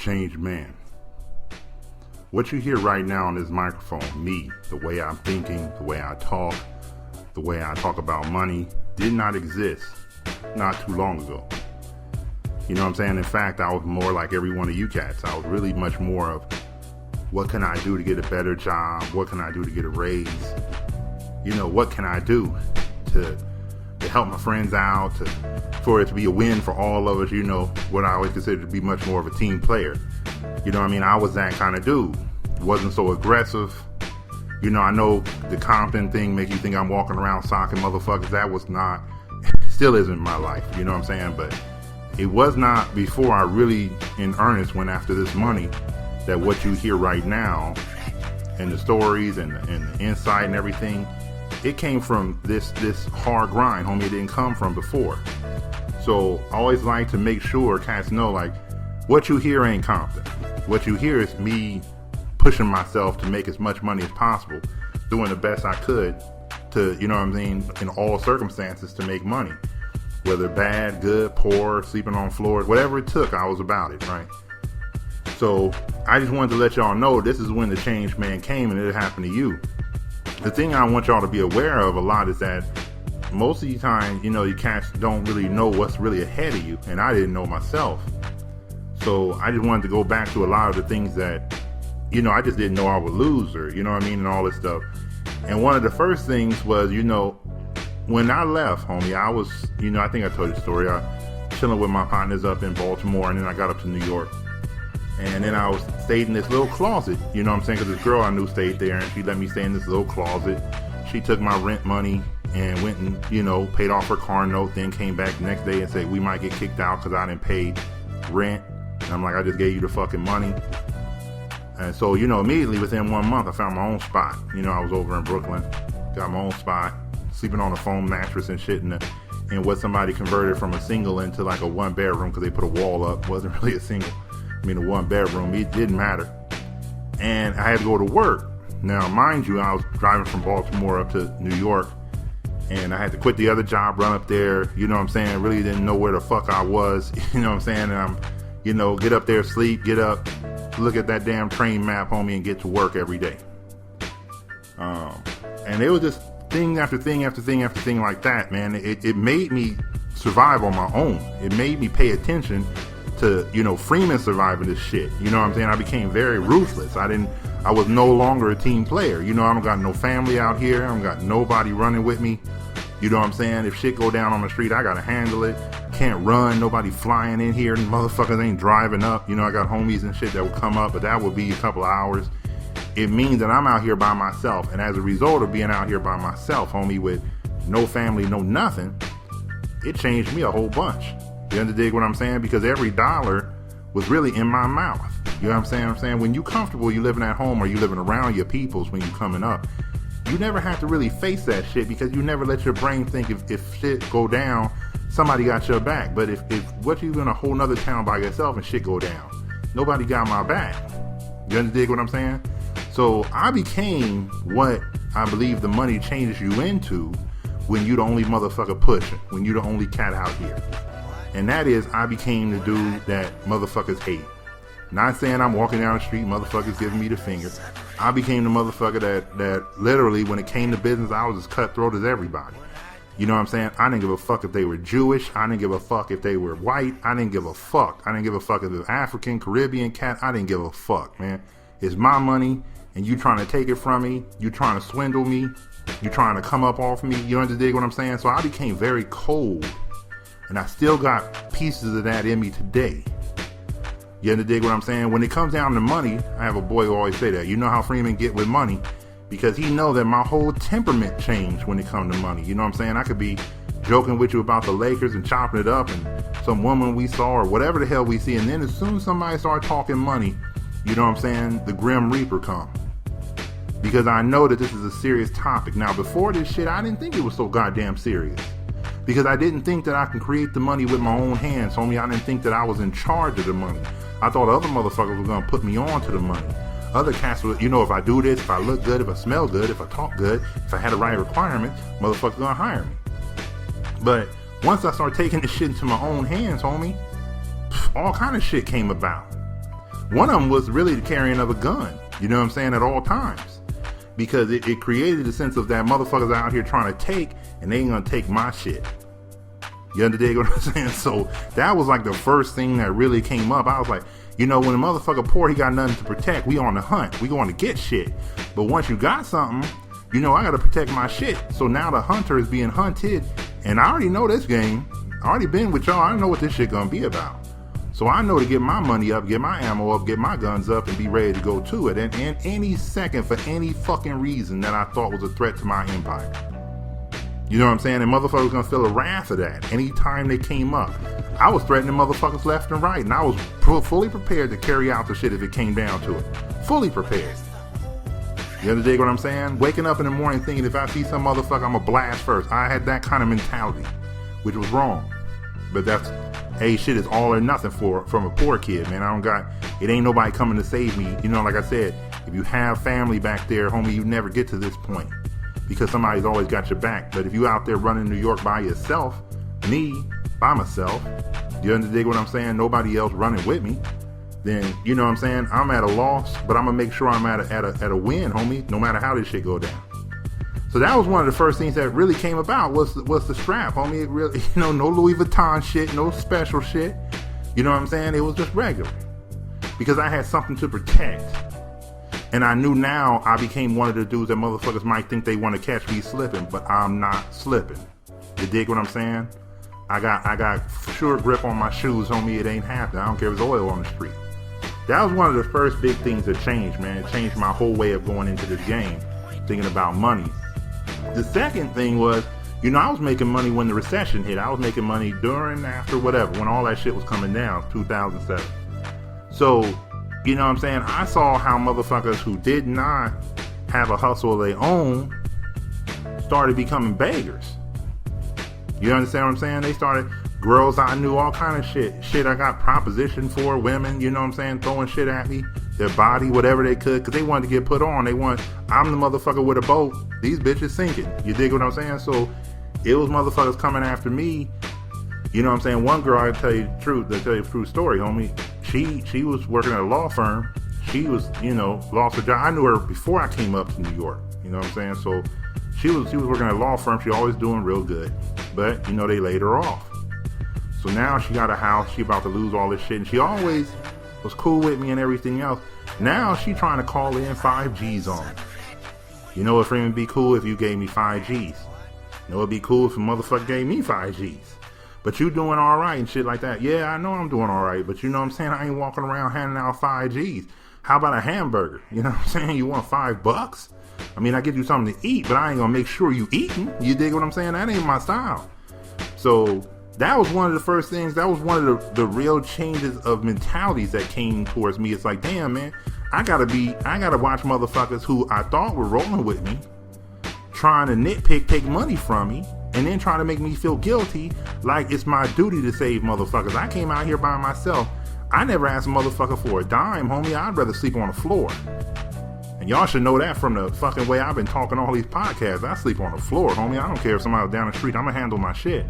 changed man. What you hear right now on this microphone, me, the way I'm thinking, the way I talk about money, did not exist not too long ago. You know what I'm saying? In fact, I was more like every one of you cats. I was really much more of, what can I do to get a better job? What can I do to get a raise? You know, what can I do to help my friends out, for it to be a win for all of us? You know, what I always consider to be much more of a team player. You know what I mean? I was that kind of dude. Wasn't so aggressive. You know, I know the Compton thing make you think I'm walking around socking motherfuckers. That was not, still isn't my life. You know what I'm saying? But it was not before I really, in earnest, went after this money, that what you hear right now, and the stories and the insight and everything, it came from this hard grind, homie. It didn't come from before. So I always like to make sure cats know, like, what you hear ain't Compton. What you hear is me pushing myself to make as much money as possible, doing the best I could to, you know what I mean, in all circumstances to make money. Whether bad, good, poor, sleeping on floors, whatever it took, I was about it, right? So I just wanted to let y'all know this is when the change man came, and it happened to you. The thing I want y'all to be aware of a lot is that most of the time, you know, you cats don't really know what's really ahead of you, and I didn't know myself. So I just wanted to go back to a lot of the things that, you know, I just didn't know I would lose, or, you know what I mean, and all this stuff. And one of the first things was, you know, when I left, homie, I was, you know, I think I told you the story. I chilling with my partners up in Baltimore, and then I got up to New York. And then I stayed in this little closet, you know what I'm saying? Because this girl I knew stayed there, and she let me stay in this little closet. She took my rent money and went and, you know, paid off her car note, then came back the next day and said, we might get kicked out because I didn't pay rent. And I'm like, I just gave you the fucking money. And so, you know, immediately within 1 month, I found my own spot. You know, I was over in Brooklyn, got my own spot, sleeping on a foam mattress and shit in what somebody converted from a single into like a 1 bedroom because they put a wall up. It wasn't really a single. I mean, a 1 bedroom. It didn't matter. And I had to go to work. Now, mind you, I was driving from Baltimore up to New York, and I had to quit the other job, run up there. You know what I'm saying? Really didn't know where the fuck I was. You know what I'm saying? And I'm, you know, get up there, sleep, get up, look at that damn train map, homie, and get to work every day. And it was just thing after thing after thing after thing like that, man. It made me survive on my own. It made me pay attention to, you know, Freeman surviving this shit. You know what I'm saying? I became very ruthless. I was no longer a team player. You know, I don't got no family out here. I don't got nobody running with me. You know what I'm saying? If shit go down on the street, I gotta handle it. Can't run. Nobody flying in here. Motherfuckers ain't driving up. You know, I got homies and shit that would come up, but that would be a couple of hours. It means that I'm out here by myself. And as a result of being out here by myself, homie, with no family, no nothing, it changed me a whole bunch. You understand what I'm saying? Because every dollar was really in my mouth. You know what I'm saying? When you comfortable, you living at home or you living around your peoples when you coming up, you never have to really face that shit because you never let your brain think if shit go down, somebody got your back. But if what you in a whole nother town by yourself and shit go down, nobody got my back. You understand what I'm saying? So I became what I believe the money changes you into when you the only motherfucker pushing, when you the only cat out here. And that is, I became the dude that motherfuckers hate. Not saying I'm walking down the street, motherfuckers giving me the finger. I became the motherfucker that literally, when it came to business, I was as cutthroat as everybody. You know what I'm saying? I didn't give a fuck if they were Jewish. I didn't give a fuck if they were white. I didn't give a fuck. I didn't give a fuck if it was African, Caribbean, cat. I didn't give a fuck, man. It's my money, and you trying to take it from me. You trying to swindle me. You trying to come up off me. You understand what I'm saying? So I became very cold. And I still got pieces of that in me today. You understand what I'm saying? When it comes down to money, I have a boy who always say that. You know how Freeman get with money? Because he know that my whole temperament changed when it comes to money. You know what I'm saying? I could be joking with you about the Lakers and chopping it up and some woman we saw or whatever the hell we see. And then as soon as somebody start talking money, you know what I'm saying? The Grim Reaper come. Because I know that this is a serious topic. Now, before this shit, I didn't think it was so goddamn serious. Because I didn't think that I can create the money with my own hands, homie. I didn't think that I was in charge of the money. I thought other motherfuckers were going to put me on to the money. Other cats were, you know, if I do this, if I look good, if I smell good, if I talk good, if I had the right requirements, motherfuckers going to hire me. But once I started taking this shit into my own hands, homie, all kind of shit came about. One of them was really the carrying of a gun, you know what I'm saying, at all times. Because it created a sense of that motherfuckers out here trying to take, and they ain't gonna take my shit. You understand what I'm saying? So that was like the first thing that really came up. I was like, you know, when a motherfucker poor, he got nothing to protect. We on the hunt. We going to get shit. But once you got something, you know, I got to protect my shit. So now the hunter is being hunted. And I already know this game. I already been with y'all. I know what this shit going to be about. So I know to get my money up, get my ammo up, get my guns up, and be ready to go to it. And any second for any fucking reason that I thought was a threat to my empire. You know what I'm saying? And motherfuckers gonna feel the wrath of that anytime they came up. I was threatening motherfuckers left and right, and I was fully prepared to carry out the shit if it came down to it. Fully prepared. You understand what I'm saying? Waking up in the morning thinking if I see some motherfucker, I'm gonna blast first. I had that kind of mentality, which was wrong. But that's, hey, shit is all or nothing from a poor kid, man. It ain't nobody coming to save me. You know, like I said, if you have family back there, homie, you never get to this point. Because somebody's always got your back. But if you out there running New York by yourself, me, by myself, you understand what I'm saying? Nobody else running with me. Then, you know what I'm saying? I'm at a loss, but I'm going to make sure I'm at a win, homie, no matter how this shit go down. So that was one of the first things that really came about was the strap, homie. It really, you know, no Louis Vuitton shit, no special shit. You know what I'm saying? It was just regular. Because I had something to protect. And I knew now I became one of the dudes that motherfuckers might think they want to catch me slipping, but I'm not slipping. You dig what I'm saying? I got sure grip on my shoes, homie. It ain't happening. I don't care if there's oil on the street. That was one of the first big things that changed, man. It changed my whole way of going into this game, thinking about money. The second thing was, you know, I was making money when the recession hit. I was making money during, after, whatever, when all that shit was coming down, 2007. So, you know what I'm saying? I saw how motherfuckers who did not have a hustle of their own started becoming beggars. You understand what I'm saying? They started, girls I knew, all kind of shit. Shit I got proposition for, women, you know what I'm saying? Throwing shit at me, their body, whatever they could, because they wanted to get put on. I'm the motherfucker with a boat. These bitches sinking. You dig what I'm saying? So it was motherfuckers coming after me. You know what I'm saying? One girl, I'll tell you the truth, true story, homie. She was working at a law firm. She was, you know, lost her job. I knew her before I came up to New York. You know what I'm saying? So she was working at a law firm. She always doing real good. But, you know, they laid her off. So now she got a house. She about to lose all this shit. And she always was cool with me and everything else. Now she trying to call in 5 G's on me. You know, it would be cool if you gave me 5 G's. You know, it'd be cool if a motherfucker gave me 5 G's. But you doing all right and shit like that. Yeah, I know I'm doing all right. But you know what I'm saying? I ain't walking around handing out 5 G's. How about a hamburger? You know what I'm saying? You want $5? I mean, I give you something to eat, but I ain't gonna make sure you eating. You dig what I'm saying? That ain't my style. So that was one of the first things. That was one of the real changes of mentalities that came towards me. It's like, damn, man, I gotta watch motherfuckers who I thought were rolling with me, trying to nitpick, take money from me, and then trying to make me feel guilty like it's my duty to save motherfuckers. I came out here by myself. I never asked a motherfucker for a dime, homie. I'd rather sleep on the floor. And y'all should know that from the fucking way I've been talking all these podcasts. I sleep on the floor, homie. I don't care if somebody's down the street. I'm gonna handle my shit.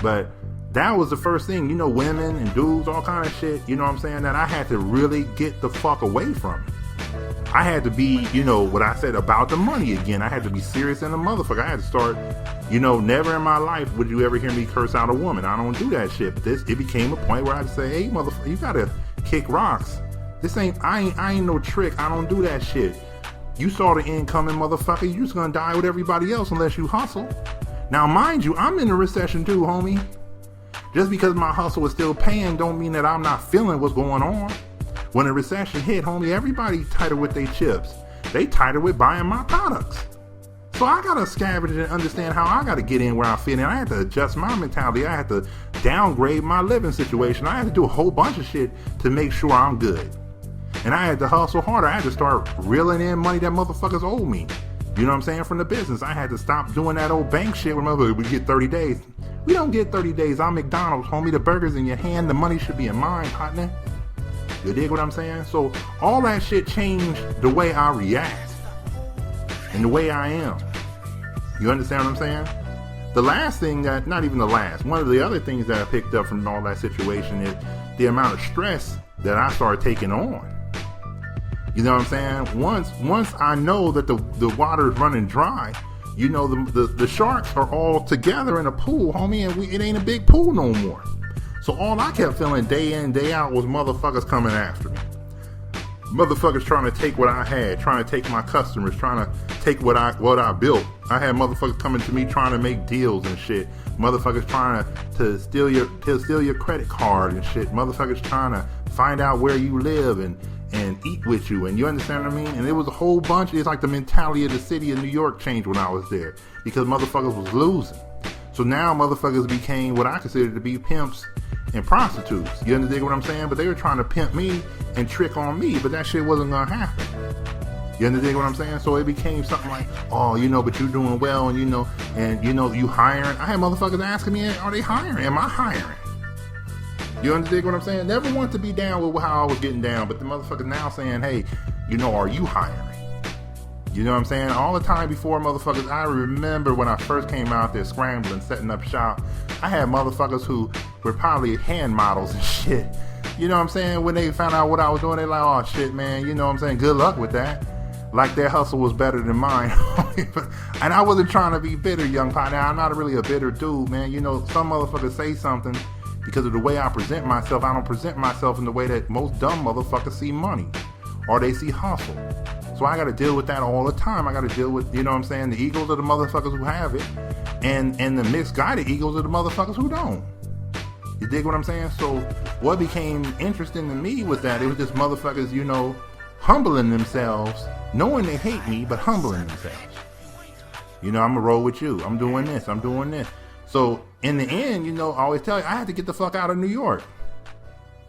But that was the first thing, you know, women and dudes, all kind of shit, you know what I'm saying, that I had to really get the fuck away from. I had to be, you know, what I said about the money again. I had to be serious in a motherfucker. I had to start, you know, never in my life would you ever hear me curse out a woman. I don't do that shit. But it became a point where I'd say, hey, motherfucker, you gotta kick rocks. I ain't no trick. I don't do that shit. You saw the incoming, motherfucker. You just gonna die with everybody else unless you hustle. Now, mind you, I'm in a recession too, homie. Just because my hustle is still paying don't mean that I'm not feeling what's going on. When a recession hit, homie, everybody tighter with their chips. They tighter with buying my products. So I gotta scavenge and understand how I gotta get in where I fit in. I had to adjust my mentality. I had to downgrade my living situation. I had to do a whole bunch of shit to make sure I'm good. And I had to hustle harder. I had to start reeling in money that motherfuckers owe me. You know what I'm saying? From the business. I had to stop doing that old bank shit where motherfuckers we get 30 days. We don't get 30 days. I'm McDonald's, homie. The burger's in your hand. The money should be in mine, partner. You dig what I'm saying? So all that shit changed the way I react and the way I am. You understand what I'm saying? The last thing not even the last, one of the other things that I picked up from all that situation is the amount of stress that I started taking on. You know what I'm saying? Once I know that the water is running dry, you know, the sharks are all together in a pool, homie, and it ain't a big pool no more. So all I kept feeling day in, day out was motherfuckers coming after me. Motherfuckers trying to take what I had, trying to take my customers, trying to take what I built. I had motherfuckers coming to me trying to make deals and shit. Motherfuckers trying to steal your credit card and shit. Motherfuckers trying to find out where you live and eat with you, and you understand what I mean? And it was a whole bunch. It's like the mentality of the city of New York changed when I was there, because motherfuckers was losing. So now motherfuckers became what I consider to be pimps and prostitutes. You understand what I'm saying? But they were trying to pimp me and trick on me, but that shit wasn't gonna happen. You understand what I'm saying? So it became something like, oh, you know, but you're doing well, and you know, you hiring. I had motherfuckers asking me, are they hiring? Am I hiring? You understand what I'm saying? Never want to be down with how I was getting down, but the motherfuckers now saying, hey, you know, are you hiring? You know what I'm saying? All the time before, motherfuckers, I remember when I first came out there scrambling, setting up shop, I had motherfuckers who were probably hand models and shit. You know what I'm saying? When they found out what I was doing, they like, oh shit, man, you know what I'm saying? Good luck with that. Like their hustle was better than mine. And I wasn't trying to be bitter, young partner. I'm not really a bitter dude, man. You know, some motherfuckers say something because of the way I present myself. I don't present myself in the way that most dumb motherfuckers see money or they see hustle. So I got to deal with that all the time. I got to deal with, you know what I'm saying, the egos of the motherfuckers who have it and the misguided egos of the motherfuckers who don't. You dig what I'm saying? So what became interesting to me was that it was just motherfuckers, you know, humbling themselves, knowing they hate me, but humbling themselves. You know, I'm going to roll with you. I'm doing this. I'm doing this. So in the end, you know, I always tell you, I had to get the fuck out of New York.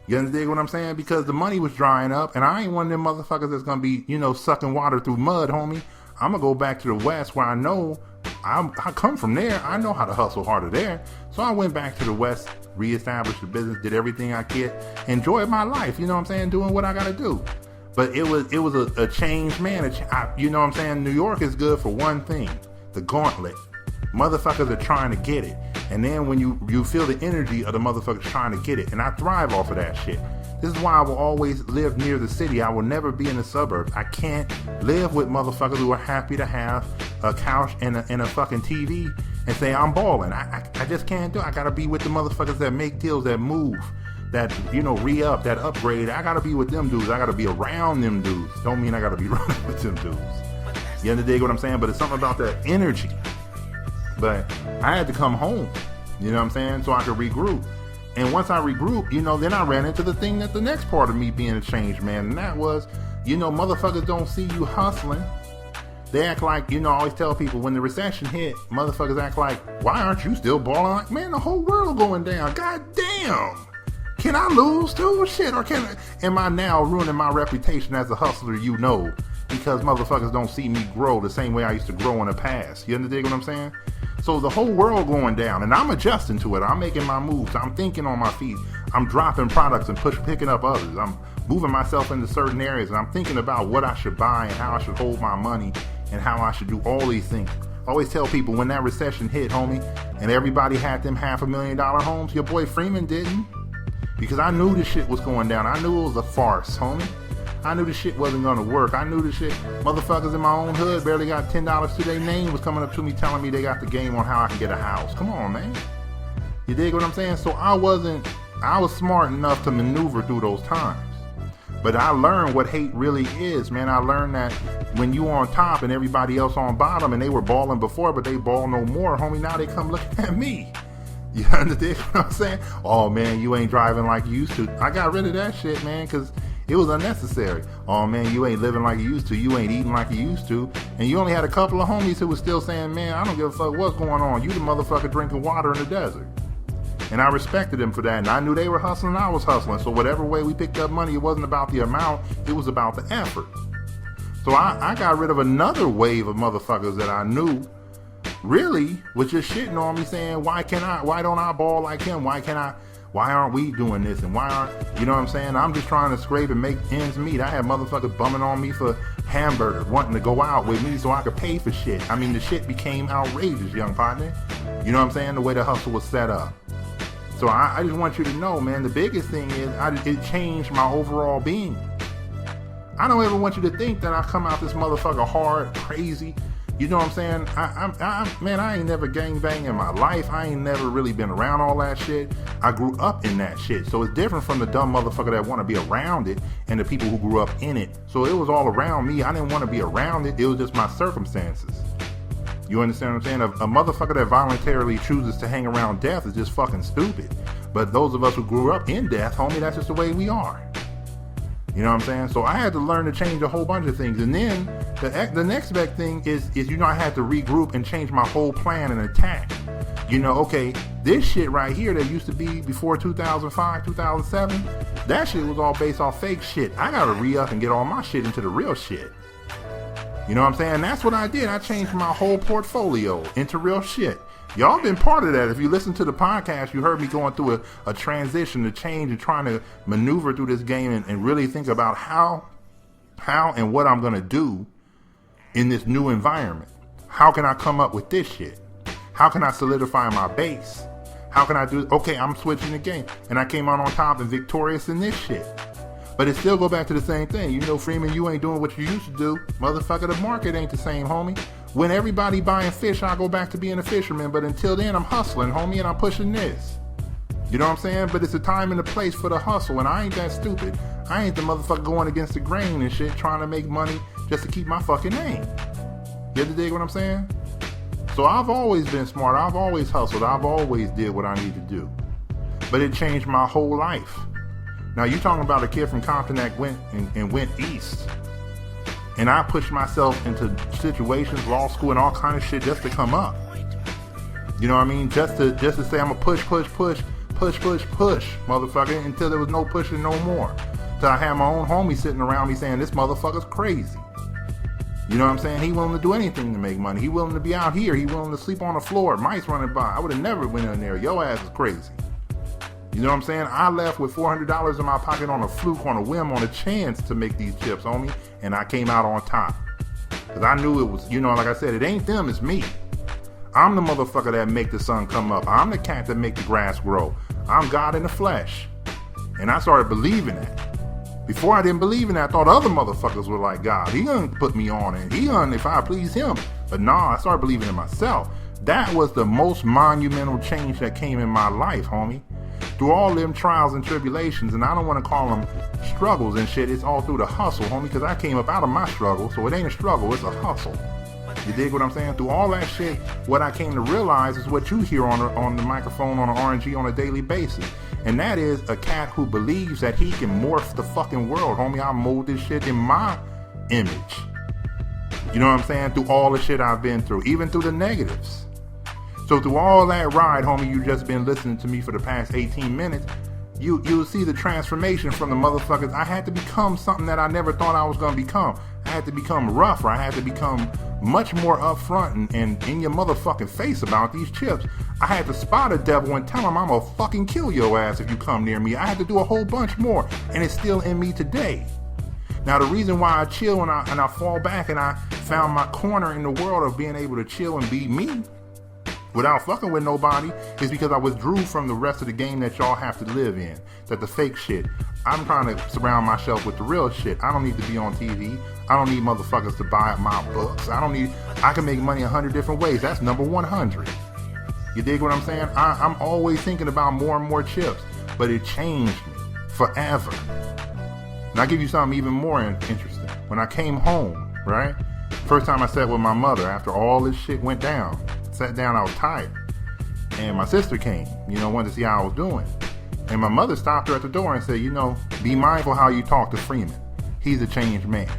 You understand what I'm saying? Because the money was drying up, and I ain't one of them motherfuckers that's going to be, you know, sucking water through mud, homie. I'm going to go back to the West where I know I come from there. I know how to hustle harder there. So I went back to the West, reestablished the business, did everything I could, enjoyed my life, you know what I'm saying, doing what I got to do. But it was a changed man. You know what I'm saying? New York is good for one thing, the gauntlet. Motherfuckers are trying to get it. And then when you feel the energy of the motherfuckers trying to get it. And I thrive off of that shit. This is why I will always live near the city. I will never be in the suburbs. I can't live with motherfuckers who are happy to have a couch and a fucking TV and say I'm balling. I just can't do it. I gotta be with the motherfuckers that make deals, that move, that, you know, re-up, that upgrade. I gotta be with them dudes. I gotta be around them dudes. Don't mean I gotta be running with them dudes. You understand what I'm saying? But it's something about that energy. But I had to come home, you know what I'm saying, so I could regroup. And once I regrouped, you know, then I ran into the thing that the next part of me being a changed man, and that was, you know, motherfuckers don't see you hustling. They act like, you know, I always tell people when the recession hit, motherfuckers act like, why aren't you still balling? Like, man, the whole world going down. God damn. Can I lose too? Shit, or am I now ruining my reputation as a hustler, you know, because motherfuckers don't see me grow the same way I used to grow in the past. You understand what I'm saying? So the whole world going down, and I'm adjusting to it. I'm making my moves. I'm thinking on my feet. I'm dropping products and picking up others. I'm moving myself into certain areas, and I'm thinking about what I should buy and how I should hold my money and how I should do all these things. I always tell people when that recession hit, homie, and everybody had them $500,000 homes, your boy Freeman didn't. Because I knew this shit was going down. I knew it was a farce, homie. I knew this shit wasn't gonna work. I knew this shit, motherfuckers in my own hood barely got $10 to their name was coming up to me telling me they got the game on how I can get a house. Come on, man. You dig what I'm saying? So I was smart enough to maneuver through those times. But I learned what hate really is, man. I learned that when you on top and everybody else on bottom, and they were balling before, but they ball no more, homie, now they come looking at me. You understand what I'm saying? Oh, man, you ain't driving like you used to. I got rid of that shit, man, because it was unnecessary. Oh, man, you ain't living like you used to. You ain't eating like you used to. And you only had a couple of homies who was still saying, man, I don't give a fuck what's going on. You the motherfucker drinking water in the desert. And I respected them for that. And I knew they were hustling, I was hustling. So whatever way we picked up money, it wasn't about the amount. It was about the effort. So I got rid of another wave of motherfuckers that I knew really was just shitting on me, saying, why don't I ball like him? Why aren't we doing this? And why aren't, you know what I'm saying? I'm just trying to scrape and make ends meet. I had motherfuckers bumming on me for hamburgers, wanting to go out with me so I could pay for shit. I mean, the shit became outrageous, young partner. You know what I'm saying? The way the hustle was set up. So I just want you to know, man, the biggest thing is it changed my overall being. I don't ever want you to think that I come out this motherfucker hard, crazy. You know what I'm saying? I ain't never gangbang in my life. I ain't never really been around all that shit. I grew up in that shit. So it's different from the dumb motherfucker that want to be around it and the people who grew up in it. So it was all around me. I didn't want to be around it. It was just my circumstances. You understand what I'm saying? A motherfucker that voluntarily chooses to hang around death is just fucking stupid. But those of us who grew up in death, homie, that's just the way we are. You know what I'm saying? So I had to learn to change a whole bunch of things. And then the next big thing is I had to regroup and change my whole plan and attack. Okay, this shit right here that used to be before 2005, 2007, that shit was all based off fake shit. I gotta re-up and get all my shit into the real shit. You know what I'm saying? That's what I did. I changed my whole portfolio into real shit. Y'all been part of that. If you listen to the podcast, you heard me going through a transition, a change, and trying to maneuver through this game and really think about how and what I'm going to do in this new environment. How can I come up with this shit? How can I solidify my base? How can I do, okay, I'm switching the game. And I came out on top and victorious in this shit. But it still go back to the same thing. Freeman, you ain't doing what you used to do. Motherfucker, the market ain't the same, homie. When everybody buying fish, I go back to being a fisherman. But until then, I'm hustling, homie, and I'm pushing this. You know what I'm saying? But it's a time and a place for the hustle, and I ain't that stupid. I ain't the motherfucker going against the grain and shit, trying to make money just to keep my fucking name. You dig what I'm saying? So I've always been smart. I've always hustled. I've always did what I need to do. But it changed my whole life. Now, you talking about a kid from Compton that went east. And I pushed myself into situations, law school and all kind of shit just to come up. You know what I mean? Just to say I'm a push, motherfucker, until there was no pushing no more. Till I had my own homie sitting around me saying, this motherfucker's crazy. You know what I'm saying? He willing to do anything to make money. He willing to be out here. He willing to sleep on the floor. Mice running by. I would have never went in there. Your ass is crazy. You know what I'm saying? I left with $400 in my pocket on a fluke, on a whim, on a chance to make these chips, homie. And I came out on top. Because I knew it was, like I said, it ain't them, it's me. I'm the motherfucker that make the sun come up. I'm the cat that make the grass grow. I'm God in the flesh. And I started believing that. Before I didn't believe in that, I thought other motherfuckers were like God. He gonna put me on and he gonna, if I please him. But nah, I started believing in myself. That was the most monumental change that came in my life, homie. Through all them trials and tribulations, and I don't want to call them struggles and shit, it's all through the hustle, homie, because I came up out of my struggle, so it ain't a struggle, it's a hustle. You dig what I'm saying? Through all that shit, what I came to realize is what you hear on the microphone on the RNG on a daily basis. And that is a cat who believes that he can morph the fucking world, homie. I mold this shit in my image. You know what I'm saying? Through all the shit I've been through, even through the negatives. So through all that ride, homie, you just been listening to me for the past 18 minutes, you'll see the transformation from the motherfuckers. I had to become something that I never thought I was going to become. I had to become rougher. I had to become much more upfront and in your motherfucking face about these chips. I had to spot a devil and tell him I'm gonna fucking kill your ass if you come near me. I had to do a whole bunch more, and it's still in me today. Now, the reason why I chill and I fall back and I found my corner in the world of being able to chill and be me without fucking with nobody is because I withdrew from the rest of the game that y'all have to live in. That the fake shit. I'm trying to surround myself with the real shit. I don't need to be on TV. I don't need motherfuckers to buy my books. I can make money 100 different ways. That's number 100. You dig what I'm saying? I'm always thinking about more and more chips, but it changed me forever. And I'll give you something even more interesting. When I came home, right? First time I sat with my mother after all this shit went down. Sat down, I was tired. And my sister came, wanted to see how I was doing. And my mother stopped her at the door and said, be mindful how you talk to Freeman. He's a changed man.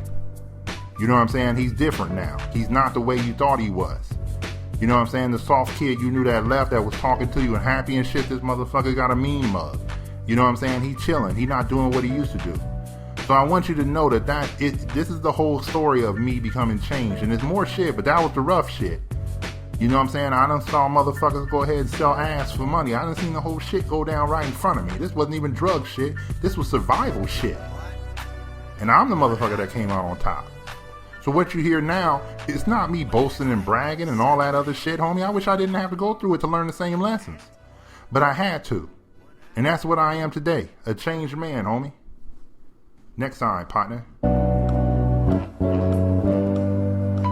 You know what I'm saying? He's different now. He's not the way you thought he was. You know what I'm saying? The soft kid you knew that left that was talking to you and happy and shit, this motherfucker got a mean mug. You know what I'm saying? He chilling. He not doing what he used to do. So I want you to know that this is the whole story of me becoming changed. And there's more shit, but that was the rough shit. You know what I'm saying? I done saw motherfuckers go ahead and sell ass for money. I done seen the whole shit go down right in front of me. This wasn't even drug shit. This was survival shit. And I'm the motherfucker that came out on top. So what you hear now, it's not me boasting and bragging and all that other shit, homie. I wish I didn't have to go through it to learn the same lessons. But I had to. And that's what I am today, a changed man, homie. Next time, partner.